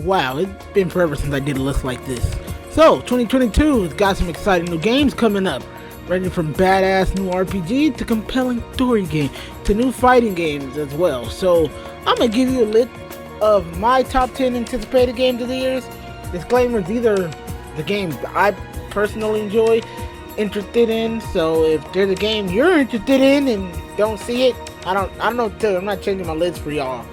Wow, it's been forever since I did a list like this. So, 2022 has got some exciting new games coming up. Ranging from badass new RPG to compelling story game to new fighting games as well. So, I'm going to give you a list of my top 10 anticipated games of the year. Disclaimer, these are the games I personally enjoy, interested in. So, if there's a game you're interested in and don't see it, I don't know what to tell you. I'm not changing my list for y'all.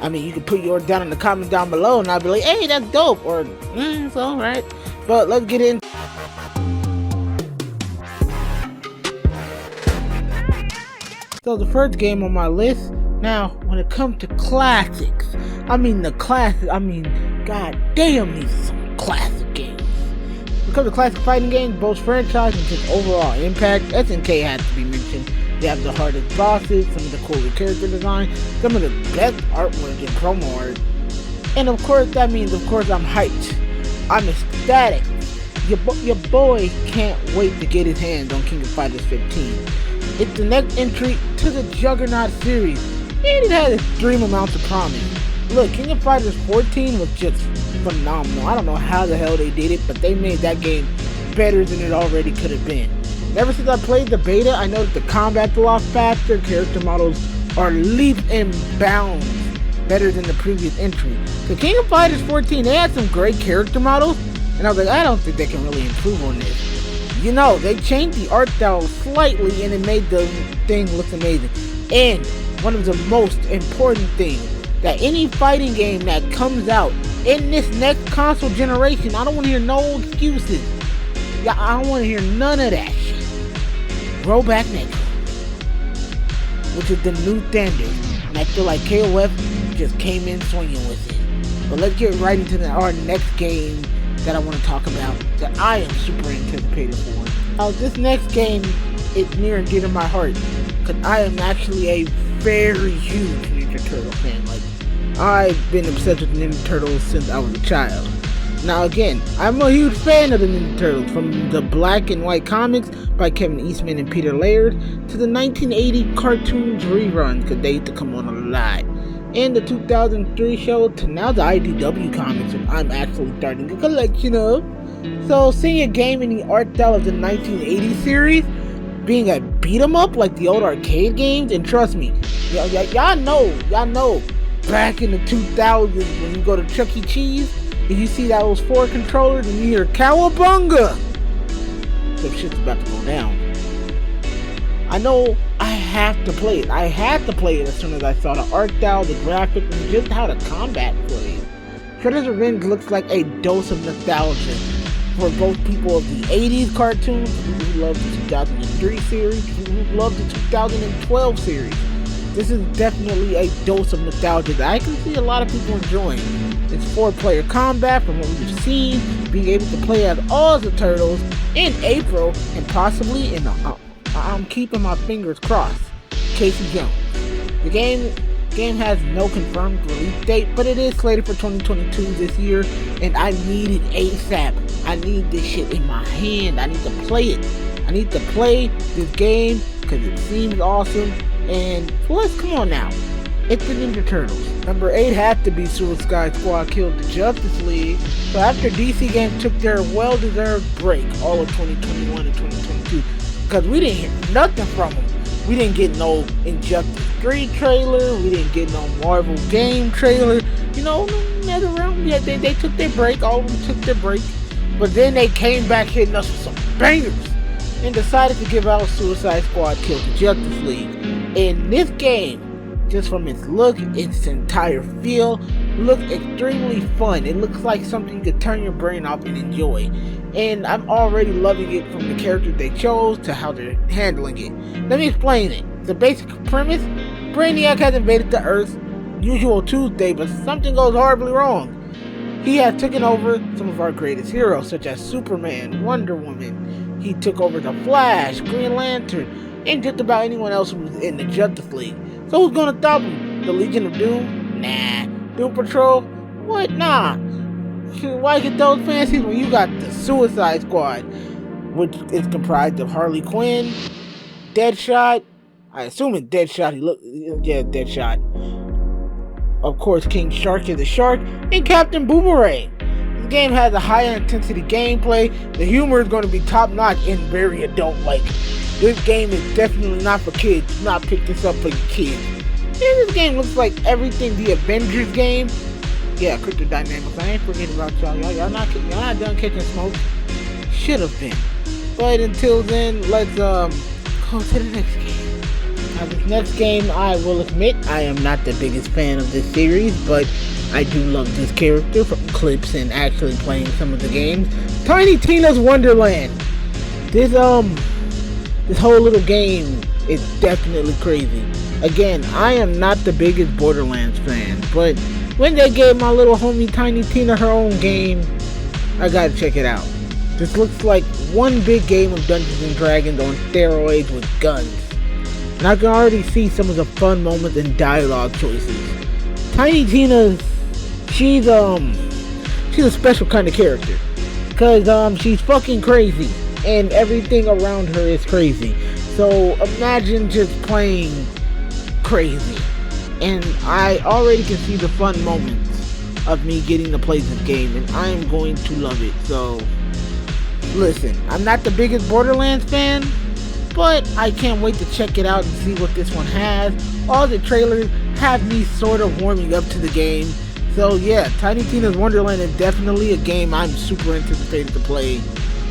I mean, you can put yours down in the comments down below and I'll be like, hey, that's dope, or it's alright. But let's get in. So the first game on my list, now when it comes to classics, god damn, these are some classic games. When it comes to classic fighting games, both franchise and just overall impact, SNK has to be mentioned. They have the hardest bosses, some of the cooler character design, some of the best artwork and promo art. And of course, that means, I'm hyped. I'm ecstatic. Your boy can't wait to get his hands on King of Fighters 15. It's the next entry to the Juggernaut series, and it had extreme amounts of promise. Look, King of Fighters 14 was just phenomenal. I don't know how the hell they did it, but they made that game better than it already could have been. Ever since I played the beta, I know that the combat's a lot faster, character models are leaps and bounds better than the previous entry. The King of Fighters 14, they had some great character models, and I was like, I don't think they can really improve on this. You know, they changed the art style slightly and it made the thing look amazing. And one of the most important things, that any fighting game that comes out in this next console generation, I don't want to hear no excuses. Yeah, I don't want to hear none of that shit. Rollback Nitro, which is the new standard, and I feel like KOF just came in swinging with it. But let's get right into our next game that I want to talk about, that I am super anticipated for. Now, this next game is near and dear to my heart, because I am actually a very huge Ninja Turtle fan. Like, I've been obsessed with Ninja Turtles since I was a child. Now again, I'm a huge fan of the Ninja Turtles, from the black and white comics by Kevin Eastman and Peter Laird to the 1980 cartoons reruns, because they used to come on a lot, and the 2003 show to now the IDW comics, which I'm actually starting a collection of. So seeing a game in the art style of the 1980 series, being a beat 'em up like the old arcade games, and trust me, y'all know, back in the 2000s when you go to Chuck E. Cheese, if you see those 4 controllers and you hear Cowabunga, some shit's about to go down. I know I have to play it. I had to play it as soon as I saw the art style, the graphics, and just how the combat plays. Shredder's Revenge looks like a dose of nostalgia for both people of the 80s cartoons, people who love the 2003 series, people who love the 2012 series. This is definitely a dose of nostalgia that I can see a lot of people enjoying. It's 4-player combat from what we've seen, being able to play as all the turtles in April, and possibly in I'm keeping my fingers crossed, Casey Jones. The game has no confirmed release date, but it is slated for 2022 this year, and I need it ASAP. I need this shit in my hand. I need to play it. I need to play this game because it seems awesome. And plus, come on now, it's the Ninja Turtles. Number 8 had to be Suicide Squad Killed the Justice League. So after DC Games took their well-deserved break all of 2021 and 2022, because we didn't hear nothing from them. We didn't get no Injustice 3 trailer. We didn't get no Marvel game trailer. You know, another round. Yeah, they took their break. All of them took their break. But then they came back hitting us with some bangers and decided to give out Suicide Squad Killed the Justice League. And this game, just from its look, its entire feel, looks extremely fun. It looks like something you could turn your brain off and enjoy. And I'm already loving it, from the characters they chose to how they're handling it. Let me explain it. The basic premise: Brainiac has invaded the Earth, usual Tuesday, but something goes horribly wrong. He has taken over some of our greatest heroes, such as Superman, Wonder Woman. He took over the Flash, Green Lantern, and just about anyone else who was in the Justice League. So who's gonna stop him? The Legion of Doom? Nah. Doom Patrol? What? Nah. Why get those fancies when you got the Suicide Squad, which is comprised of Harley Quinn, Deadshot. I assume it's Deadshot. Deadshot. of course, King Shark is the shark, and Captain Boomerang. This game has a high intensity gameplay. The humor is going to be top notch and very adult-like. This game is definitely not for kids. Do not pick this up for your kids. And this game looks like everything the Avengers game. Yeah, Crypto Dynamics. I ain't forgetting about y'all. Y'all not done catching smoke. Should have been. But until then, let's go to the next game. Now, this next game, I will admit, I am not the biggest fan of this series, but I do love this character from clips and actually playing some of the games. Tiny Tina's Wonderland. This whole little game is definitely crazy. Again, I am not the biggest Borderlands fan, but when they gave my little homie Tiny Tina her own game, I gotta check it out. This looks like one big game of Dungeons and Dragons on steroids with guns. And I can already see some of the fun moments and dialogue choices. Tiny Tina, she's a special kind of character. Cause she's fucking crazy. And everything around her is crazy. So imagine just playing crazy. And I already can see the fun moments of me getting to play this game. And I am going to love it. So listen, I'm not the biggest Borderlands fan, but I can't wait to check it out and see what this one has. All the trailers have me sort of warming up to the game. So yeah, Tiny Tina's Wonderland is definitely a game I'm super anticipated to play.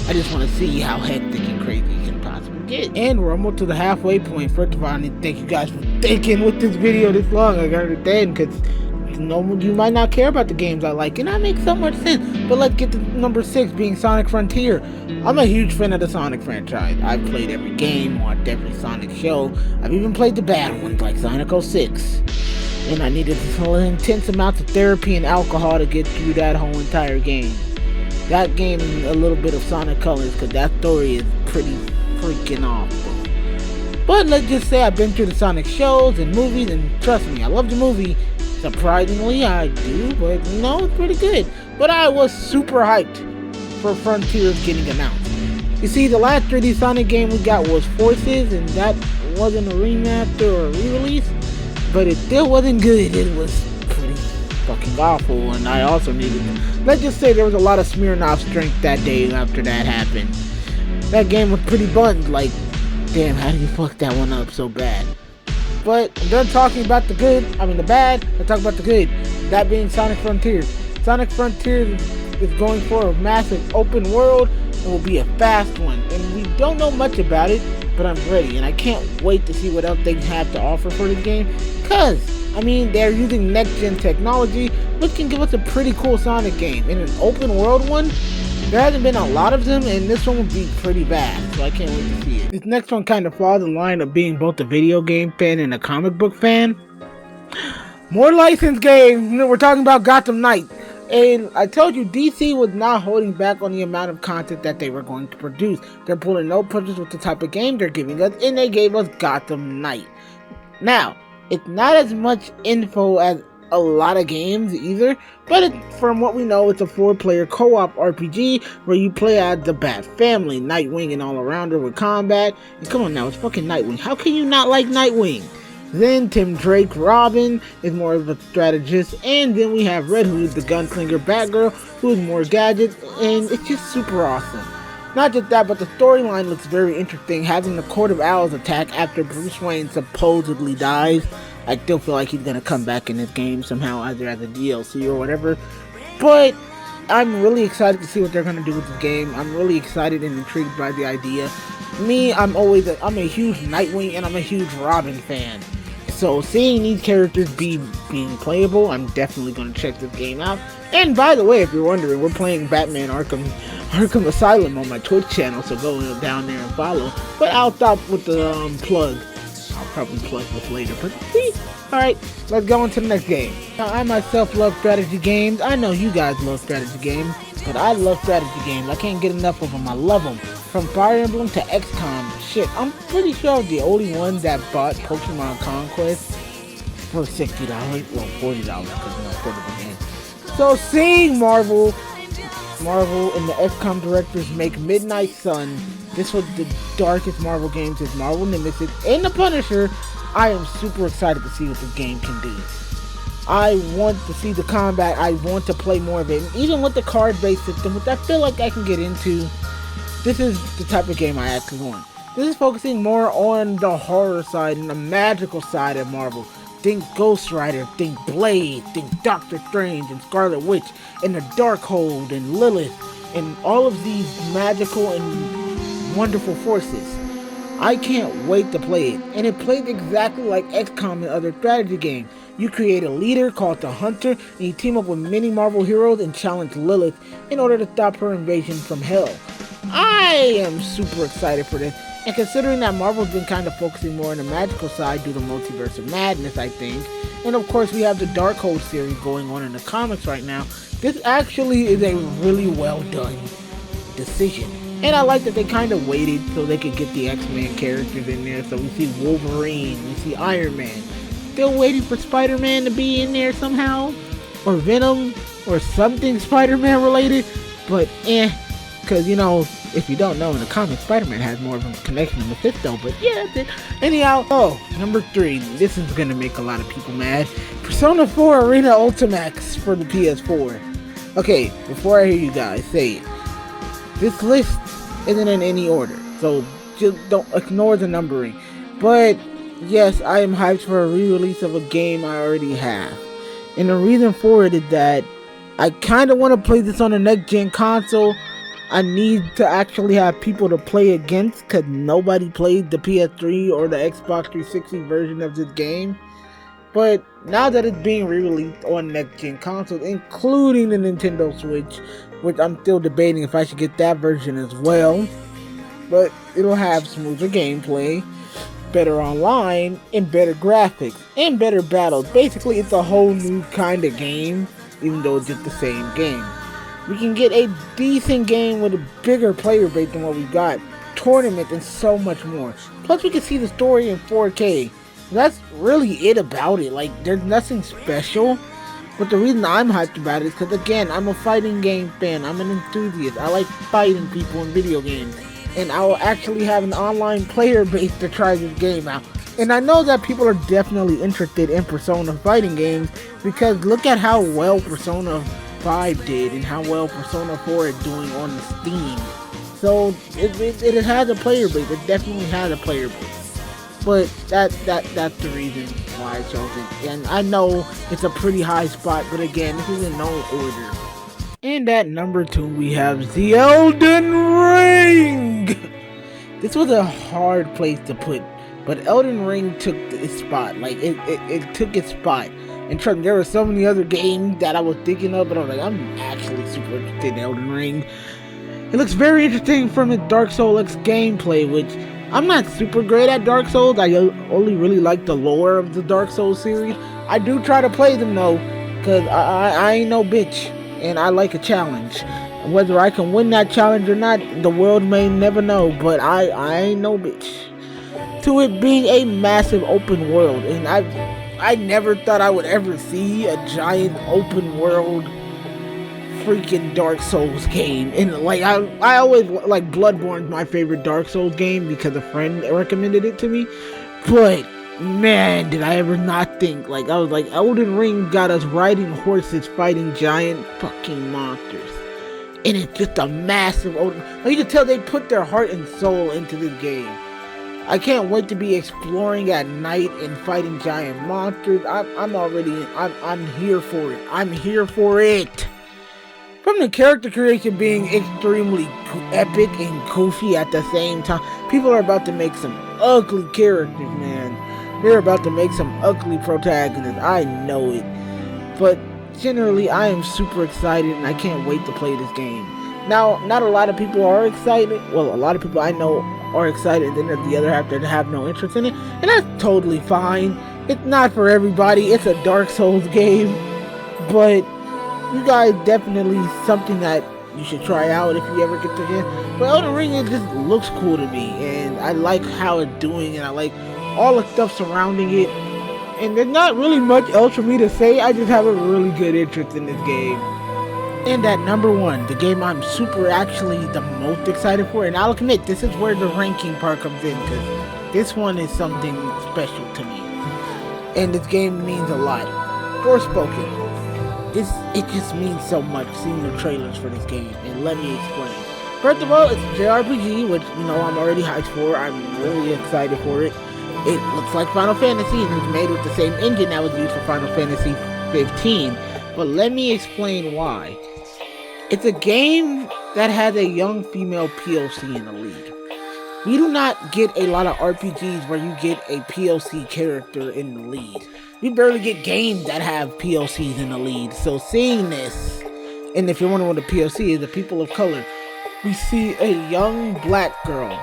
I just want to see how hectic and crazy it can possibly get. And we're almost to the halfway point. First of all, I need to thank you guys for sticking with this video this long. I got it then, because you might not care about the games I like, and that makes so much sense. But let's get to number 6, being Sonic Frontier. I'm a huge fan of the Sonic franchise. I've played every game, watched every Sonic show. I've even played the bad ones like Sonic 06. And I needed intense amounts of therapy and alcohol to get through that whole entire game. That game and a little bit of Sonic Colors, because that story is pretty freaking awful. But let's just say I've been through the Sonic shows and movies, and trust me, I love the movie. Surprisingly, I do, but no, it's pretty good. But I was super hyped for Frontiers getting announced. You see, the last 3D Sonic game we got was Forces, and that wasn't a remaster or a re-release, but it still wasn't good. It was pretty fucking awful, and I also needed to, let's just say there was a lot of Smirnoff's drink that day after that happened. That game was pretty bunned, like, damn, how do you fuck that one up so bad? But I'm done talking about the bad, let's talk about the good. That being Sonic Frontiers. Sonic Frontiers is going for a massive open world and will be a fast one. And we don't know much about it, but I'm ready. And I can't wait to see what else they have to offer for this game. Cause, they're using next-gen technology, which can give us a pretty cool Sonic game. In an open world one, there hasn't been a lot of them, and this one will be pretty bad, so I can't wait to see it. This next one kind of falls in line of being both a video game fan and a comic book fan. More licensed games. We're talking about Gotham Knight. And I told you, DC was not holding back on the amount of content that they were going to produce. They're pulling no punches with the type of game they're giving us, and they gave us Gotham Knight. Now, it's not as much info as a lot of games either, but from what we know, it's a 4-player co-op RPG where you play as the Bat family, Nightwing and all around her with combat. And come on now, it's fucking Nightwing. How can you not like Nightwing? Then Tim Drake Robin is more of a strategist, and then we have Red Hood, the gunslinger Batgirl, who is more gadgets, and it's just super awesome. Not just that, but the storyline looks very interesting, having the Court of Owls attack after Bruce Wayne supposedly dies. I still feel like he's gonna come back in this game somehow, either as a DLC or whatever. But I'm really excited to see what they're gonna do with this game. I'm really excited and intrigued by the idea. I'm a huge Nightwing and I'm a huge Robin fan. So seeing these characters being playable, I'm definitely gonna check this game out. And by the way, if you're wondering, we're playing Batman Arkham Asylum on my Twitch channel, so go down there and follow. But I'll stop with the plug. I'll probably plug this later, but see. Alright, let's go on to the next game. Now, I myself love strategy games. I know you guys love strategy games, but I love strategy games. I can't get enough of them. I love them. From Fire Emblem to XCOM. Shit, I'm pretty sure I was the only one that bought Pokemon Conquest for $60. Well, $40 because it's a portable game. So seeing Marvel and the XCOM directors make Midnight Sun, this was the darkest Marvel game since Marvel Nemesis and The Punisher, I am super excited to see what this game can do. I want to see the combat. I want to play more of it. And even with the card-based system, which I feel like I can get into, this is the type of game I actually want. This is focusing more on the horror side and the magical side of Marvel. Think Ghost Rider, think Blade, think Doctor Strange and Scarlet Witch, and the Darkhold and Lilith, and all of these magical and wonderful forces. I can't wait to play it, and it plays exactly like XCOM and other strategy games. You create a leader called the Hunter, and you team up with many Marvel heroes and challenge Lilith in order to stop her invasion from Hell. I am super excited for this, and considering that Marvel's been kind of focusing more on the magical side due to Multiverse of Madness, I think, and of course we have the Darkhold series going on in the comics right now, this actually is a really well done decision. And I like that they kind of waited so they could get the X-Men characters in there. So we see Wolverine, we see Iron Man. Still waiting for Spider-Man to be in there somehow. Or Venom, or something Spider-Man related. But because you know, if you don't know, in the comics, Spider-Man has more of a connection to Mephisto. But yeah, that's it. Anyhow, number 3. This is going to make a lot of people mad. Persona 4 Arena Ultimax for the PS4. Okay, before I hear you guys say it. This list isn't in any order, so just don't ignore the numbering. But yes, I am hyped for a re-release of a game I already have. And the reason for it is that I kind of want to play this on a next-gen console. I need to actually have people to play against because nobody played the PS3 or the Xbox 360 version of this game. But now that it's being re-released on next-gen consoles, including the Nintendo Switch, which I'm still debating if I should get that version as well, but it'll have smoother gameplay, better online, and better graphics, and better battles. Basically, it's a whole new kind of game, even though it's just the same game. We can get a decent game with a bigger player base than what we got, tournament, and so much more. Plus, we can see the story in 4K. That's really it about it. Like, there's nothing special. But the reason I'm hyped about it is because, again, I'm a fighting game fan. I'm an enthusiast. I like fighting people in video games. And I will actually have an online player base to try this game out. And I know that people are definitely interested in Persona fighting games because look at how well Persona 5 did and how well Persona 4 is doing on the Steam. So it has a player base. It definitely has a player base. But that's the reason why I chose it. And I know it's a pretty high spot, but again, this is in no order. And at number 2, we have the Elden Ring! This was a hard place to put, but Elden Ring took its spot. Like, it took its spot. And trust me, there were so many other games that I was thinking of, but I was like, I'm actually super interested in Elden Ring. It looks very interesting from the Dark Souls gameplay, which I'm not super great at Dark Souls. I only really like the lore of the Dark Souls series. I do try to play them though, because I ain't no bitch, and I like a challenge. Whether I can win that challenge or not, the world may never know, but I ain't no bitch. To it being a massive open world, and I never thought I would ever see a giant open world freaking Dark Souls game. And like I always like Bloodborne's my favorite Dark Souls game because a friend recommended it to me. But man, did I ever not think, like, I was like, Elden Ring got us riding horses fighting giant fucking monsters. And it's just a massive open, like, you can tell they put their heart and soul into this game. I can't wait to be exploring at night and fighting giant monsters. I'm here for it. I'm here for it. From the character creation being extremely epic and goofy at the same time, people are about to make some ugly characters, man. They're about to make some ugly protagonists. I know it. But generally, I am super excited and I can't wait to play this game. Now, not a lot of people are excited. Well, a lot of people I know are excited, and then the other half that have no interest in it, and that's totally fine. It's not for everybody. It's a Dark Souls game, but you guys definitely something that you should try out if you ever get to here. But Elden Ring, it just looks cool to me, and I like how it's doing, and I like all the stuff surrounding it. And there's not really much else for me to say. I just have a really good interest in this game. And at number 1, the game I'm super actually the most excited for, and I'll admit this is where the ranking part comes in, because this one is something special to me. And this game means a lot. Forspoken. It just means so much seeing the trailers for this game, and let me explain. First of all, it's a JRPG, which, I'm already hyped for. I'm really excited for it. It looks like Final Fantasy, and it's made with the same engine that was used for Final Fantasy 15. But let me explain why. It's a game that has a young female POC in the lead. We do not get a lot of RPGs where you get a POC character in the lead. We barely get games that have POCs in the lead. So seeing this, and if you're wondering what a POC is, the people of color, we see a young black girl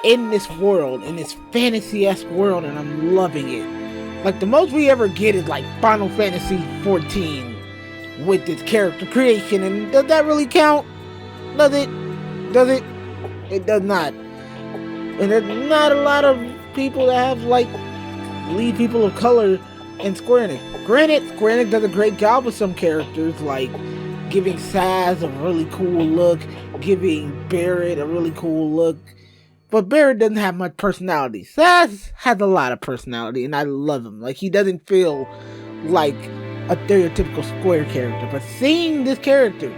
in this world, in this fantasy-esque world, and I'm loving it. Like, the most we ever get is like Final Fantasy 14 with its character creation, and does that really count? Does it? Does it? It does not. And there's not a lot of people that have, like, lead people of color in Square Enix. Granted, Square Enix does a great job with some characters, like giving Saz a really cool look, giving Barrett a really cool look, but Barrett doesn't have much personality. Saz has a lot of personality, and I love him. Like, he doesn't feel like a stereotypical Square character, but seeing this character,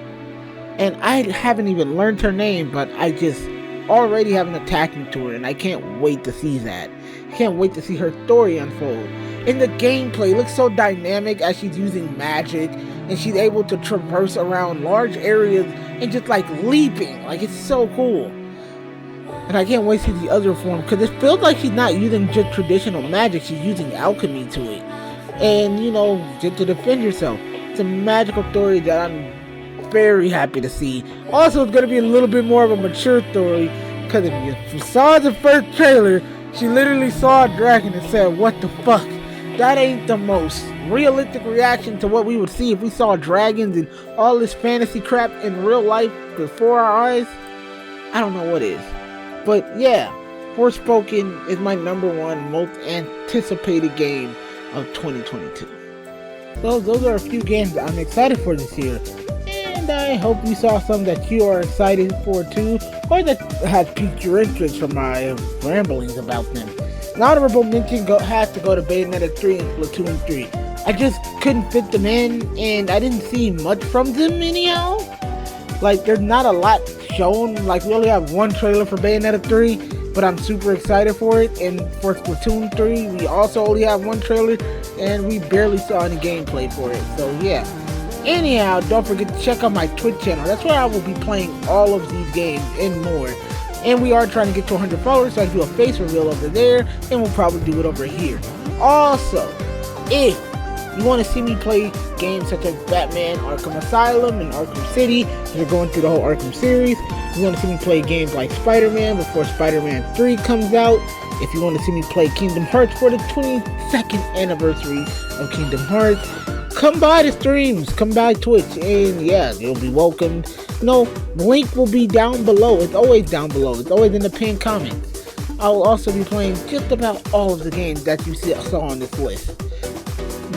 and I haven't even learned her name, but I just already have an attachment to her, and I can't wait to see that. I can't wait to see her story unfold. And the gameplay looks so dynamic as she's using magic, and she's able to traverse around large areas and just like leaping. Like, it's so cool. And I can't wait to see the other form, because it feels like she's not using just traditional magic, she's using alchemy to it. And, just to defend yourself. It's a magical story that I'm very happy to see. Also, it's going to be a little bit more of a mature story, because if you saw the first trailer, she literally saw a dragon and said, "What the fuck?" That ain't the most realistic reaction to what we would see if we saw dragons and all this fantasy crap in real life before our eyes. I don't know what is. But yeah, Forspoken is my #1 most anticipated game of 2022. So those are a few games that I'm excited for this year. And I hope you saw some that you are excited for too, or that has piqued your interest from my ramblings about them. An honorable mention has to go to Bayonetta 3 and Splatoon 3. I just couldn't fit them in, and I didn't see much from them anyhow. Like, there's not a lot shown. Like, we only have one trailer for Bayonetta 3, but I'm super excited for it. And for Splatoon 3, we also only have one trailer, and we barely saw any gameplay for it. So yeah. Anyhow, don't forget to check out my Twitch channel. That's where I will be playing all of these games and more. And we are trying to get to 100 followers, so I can do a face reveal over there, and we'll probably do it over here. Also, if you want to see me play games such as Batman Arkham Asylum and Arkham City, we're going through the whole Arkham series. If you want to see me play games like Spider-Man before Spider-Man 3 comes out, if you want to see me play Kingdom Hearts for the 22nd anniversary of Kingdom Hearts, come by the streams, come by Twitch, and yeah, you'll be welcomed. The link will be down below. It's always down below. It's always in the pinned comment. I will also be playing just about all of the games that you saw on this list.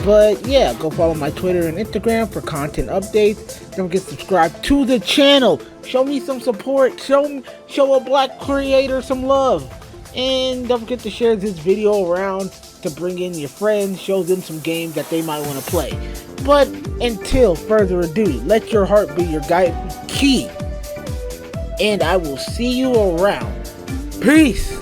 But yeah, go follow my Twitter and Instagram for content updates. Don't forget to subscribe to the channel. Show me some support. Show a black creator some love. And don't forget to share this video around to bring in your friends, show them some games that they might want to play. But until further ado, let your heart be your guide key. And I will see you around. Peace.